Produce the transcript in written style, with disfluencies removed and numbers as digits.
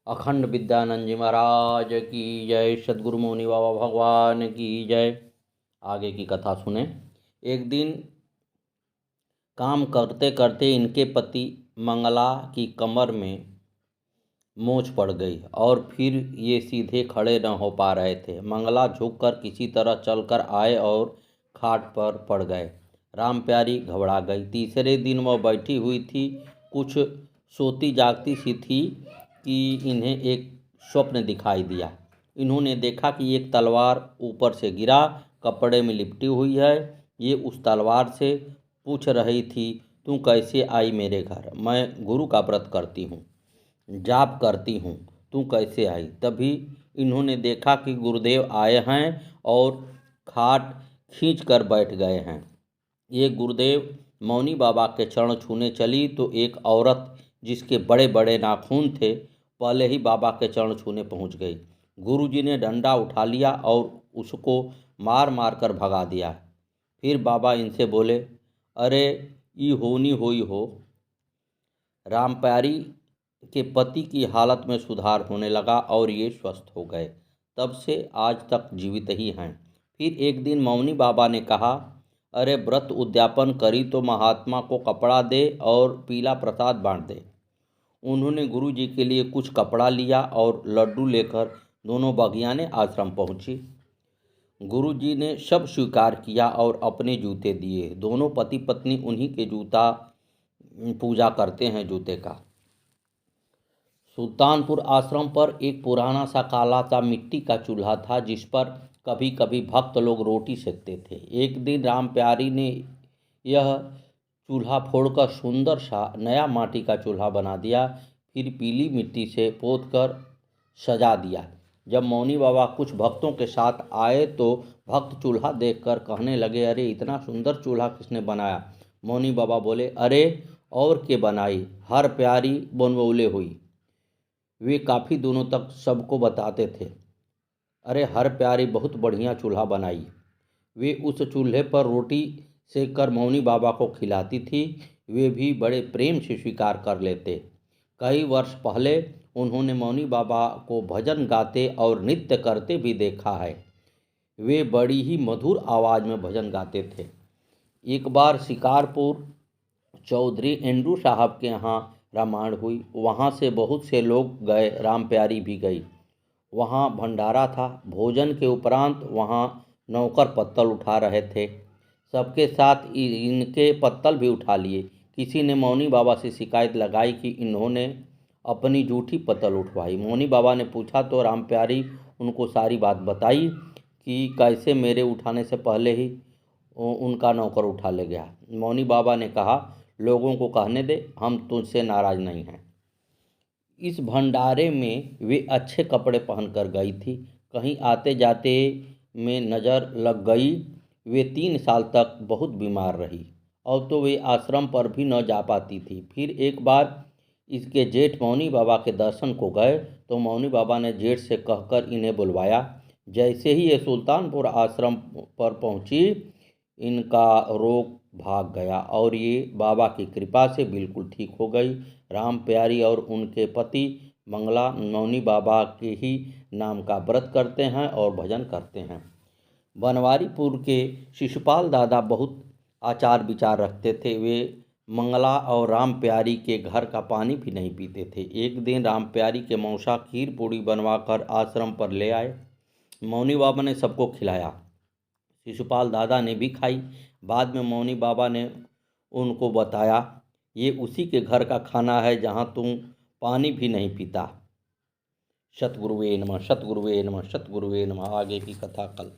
अखंड विद्यानंद जी महाराज की जय। सद्गुरु मौनी बाबा भगवान की जय। आगे की कथा सुने। एक दिन काम करते करते इनके पति मंगला की कमर में मोच पड़ गई और फिर ये सीधे खड़े न हो पा रहे थे। मंगला झुककर किसी तरह चलकर आए और खाट पर पड़ गए। राम प्यारी घबरा गई। तीसरे दिन वह बैठी हुई थी, कुछ सोती जागती सी थी कि इन्हें एक स्वप्न दिखाई दिया। इन्होंने देखा कि एक तलवार ऊपर से गिरा, कपड़े में लिपटी हुई है। ये उस तलवार से पूछ रही थी, तू कैसे आई मेरे घर? मैं गुरु का व्रत करती हूँ, जाप करती हूँ, तू कैसे आई? तभी इन्होंने देखा कि गुरुदेव आए हैं और खाट खींच कर बैठ गए हैं। ये गुरुदेव मौनी बाबा के चरण छूने चली तो एक औरत जिसके बड़े बड़े नाखून थे पहले ही बाबा के चरण छूने पहुँच गई। गुरुजी ने डंडा उठा लिया और उसको मार मार कर भगा दिया। फिर बाबा इनसे बोले, अरे ई होनी होई हो। राम प्यारी के पति की हालत में सुधार होने लगा और ये स्वस्थ हो गए। तब से आज तक जीवित ही हैं। फिर एक दिन मौनी बाबा ने कहा, अरे व्रत उद्यापन करी तो महात्मा को कपड़ा दे और पीला प्रसाद बांट दे। उन्होंने गुरु जी के लिए कुछ कपड़ा लिया और लड्डू लेकर दोनों बगियाने आश्रम पहुंची। गुरु जी ने सब स्वीकार किया और अपने जूते दिए। दोनों पति पत्नी उन्हीं के जूता पूजा करते हैं, जूते का। सुल्तानपुर आश्रम पर एक पुराना सा काला सा मिट्टी का चूल्हा था जिस पर कभी कभी भक्त लोग रोटी सेकते थे। एक दिन राम प्यारी ने यह चूल्हा फोड़कर सुंदर सा नया माटी का चूल्हा बना दिया, फिर पीली मिट्टी से पोत कर सजा दिया। जब मौनी बाबा कुछ भक्तों के साथ आए तो भक्त चूल्हा देखकर कहने लगे, अरे इतना सुंदर चूल्हा किसने बनाया? मौनी बाबा बोले, अरे और के बनाई, हर प्यारी बनबौले हुई। वे काफ़ी दिनों तक सबको बताते थे, अरे हर प्यारी बहुत बढ़िया चूल्हा बनाई। वे उस चूल्हे पर रोटी सेक कर मौनी बाबा को खिलाती थी। वे भी बड़े प्रेम से स्वीकार कर लेते। कई वर्ष पहले उन्होंने मौनी बाबा को भजन गाते और नृत्य करते भी देखा है। वे बड़ी ही मधुर आवाज़ में भजन गाते थे। एक बार शिकारपुर चौधरी एंड्रू साहब के यहाँ रामायण हुई। वहाँ से बहुत से लोग गए, राम प्यारी भी गई। वहाँ भंडारा था। भोजन के उपरांत वहाँ नौकर पत्तल उठा रहे थे। सबके साथ इनके पत्तल भी उठा लिए। किसी ने मौनी बाबा से शिकायत लगाई कि इन्होंने अपनी जूठी पत्तल उठवाई। मौनी बाबा ने पूछा तो राम प्यारी उनको सारी बात बताई कि कैसे मेरे उठाने से पहले ही उनका नौकर उठा ले गया। मौनी बाबा ने कहा, लोगों को कहने दे, हम तुझसे नाराज नहीं हैं। इस भंडारे में वे अच्छे कपड़े पहनकर गई थी। कहीं आते जाते में नज़र लग गई। वे 3 साल तक बहुत बीमार रही और तो वे आश्रम पर भी न जा पाती थी। फिर एक बार इसके जेठ मौनी बाबा के दर्शन को गए तो मौनी बाबा ने जेठ से कहकर इन्हें बुलवाया। जैसे ही ये सुल्तानपुर आश्रम पर पहुंची, इनका रोग भाग गया और ये बाबा की कृपा से बिल्कुल ठीक हो गई। राम प्यारी और उनके पति मंगला मौनी बाबा के ही नाम का व्रत करते हैं और भजन करते हैं। बनवारीपुर के शिशुपाल दादा बहुत आचार विचार रखते थे। वे मंगला और राम प्यारी के घर का पानी भी नहीं पीते थे। एक दिन राम प्यारी के मौसा खीर पूड़ी बनवाकर आश्रम पर ले आए। मौनी बाबा ने सबको खिलाया। शिशुपाल दादा ने भी खाई। बाद में मौनी बाबा ने उनको बताया, ये उसी के घर का खाना है जहाँ तुम पानी भी नहीं पीता। सतगुरुवे नमः, सतगुरुवे नमः, सतगुरुवे नमः। आगे की कथा कल।